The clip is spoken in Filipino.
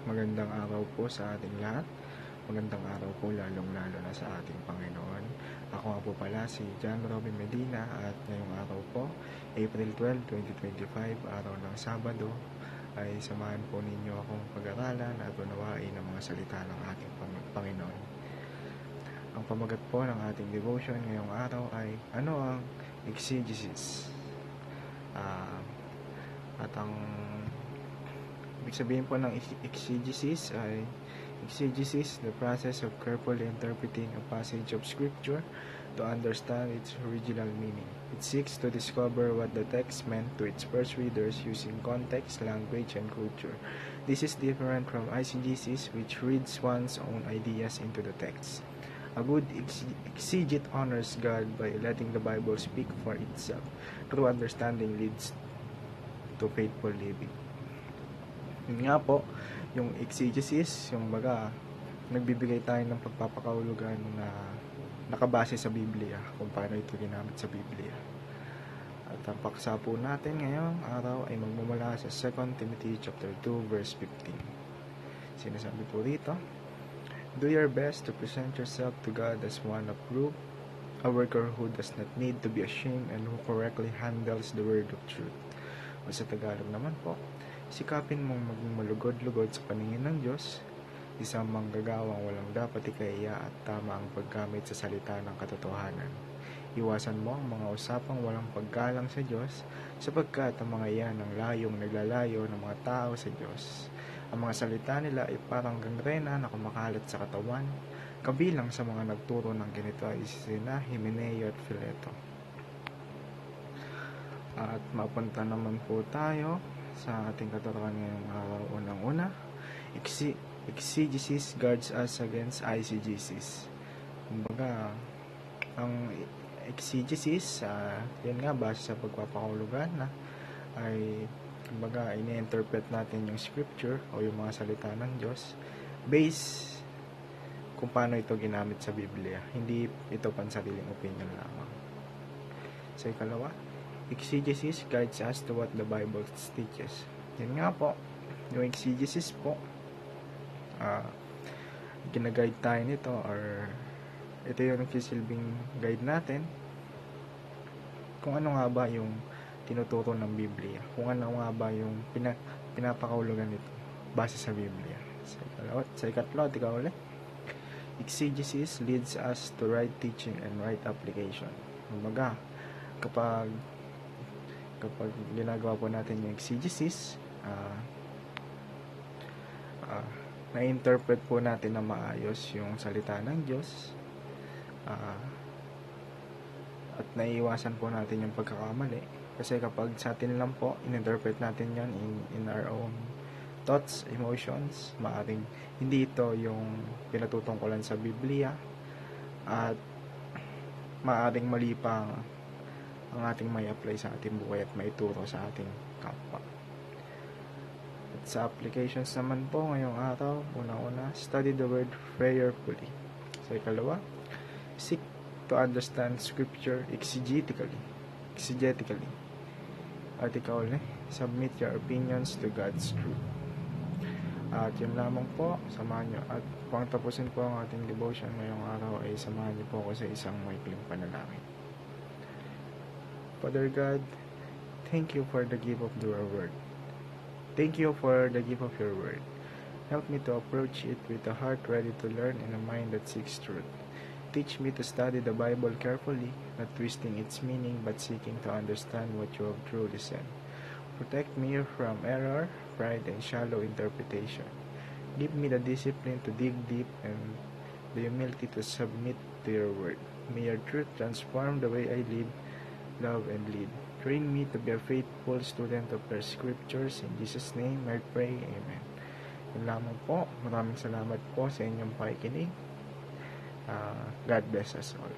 Magandang araw po sa ating lahat. Magandang araw po lalong-lalo na sa ating Panginoon. Ako nga po pala si John Robin Medina at ngayong araw po, April 12, 2025, araw ng Sabado, ay samahan po ninyo akong pag-aralan at unawain ang mga salita ng ating Panginoon. Ang pamagat po ng ating devotion ngayong araw ay ano ang exegesis? At ang ibig sabihin po ng exegesis ay the process of carefully interpreting a passage of scripture to understand its original meaning. It seeks to discover what the text meant to its first readers using context, language, and culture. This is different from eisegesis, which reads one's own ideas into the text. A good exegete honors God by letting the Bible speak for itself. True understanding leads to faithful living. Yun nga po, yung exegesis, yung baga, nagbibigay tayo ng pagpapakahulugan na nakabase sa Biblia, kung paano ito ginamit sa Biblia. At ang paksa po natin ngayong araw ay magmumula sa 2 Timothy chapter 2 verse 15. Sinasabi po dito, do your best to present yourself to God as one approved, a worker who does not need to be ashamed and who correctly handles the word of truth. O sa Tagalog naman po, sikapin mong maging malugod-lugod sa paningin ng Diyos, isang manggagawang walang dapat ikaiya at tama ang paggamit sa salita ng katotohanan. Iwasan mo ang mga usapang walang paggalang sa Diyos, sapagkat ang mga iyan ang layong naglalayo ng mga tao sa Diyos. Ang mga salita nila ay parang gangrena na kumakalat sa katawan. Kabilang sa mga nagturo ng ganito ay sina Himeneo at Fileto. At mapunta naman po tayo sa ating katuruan ngayong araw. Unang-una, exegesis guards us against eisegesis. Kumbaga, ang exegesis, yun nga, base sa pagpapakahulugan na ay, kumbaga, ini-interpret natin yung scripture o yung mga salita ng Diyos based kung paano ito ginamit sa Biblia. Hindi ito pansariling opinion lamang. Sa ikalawa, exegesis guides us to what the Bible teaches. Yun nga po, yung exegesis po, gina-guide tayo nito or ito yung nagsisilbing guide natin kung ano nga ba yung tinuturo ng Biblia, kung ano nga ba yung pinapakahulugan nito base sa Biblia. Sa ikatlo, ikaw ulit, exegesis leads us to right teaching and right application. Kumbaga, kapag ginagawa po natin yung exegesis, na-interpret po natin na maayos yung salita ng Diyos, at naiiwasan po natin yung pagkakamali. Kasi kapag sa atin lang po, in-interpret natin yan in our own thoughts, emotions, maaring hindi ito yung pinatutungkulan sa Biblia, at maaring mali pa ang ating may apply sa ating buhay at maituro sa ating kapwa. At sa applications naman po ngayong araw, unang-una, study the word prayerfully. Sa ikalawa, seek to understand scripture exegetically. At ikaw ulit, submit your opinions to God's truth. At yun lamang po, samahan nyo. At pang tapusin po ang ating devotion ngayong araw ay samahan nyo po ako sa isang maikling panalangin. Father God, thank you for the gift of your word. Thank you for the gift of your word. Help me to approach it with a heart ready to learn and a mind that seeks truth. Teach me to study the Bible carefully, not twisting its meaning but seeking to understand what you have truly said. Protect me from error, pride, and shallow interpretation. Give me the discipline to dig deep and the humility to submit to your word. May your truth transform the way I live, love, and lead. Train me to be a faithful student of the scriptures. In Jesus' name I pray, Amen. Yun lamang po. Maraming salamat po sa inyong pakikinig. God bless us all.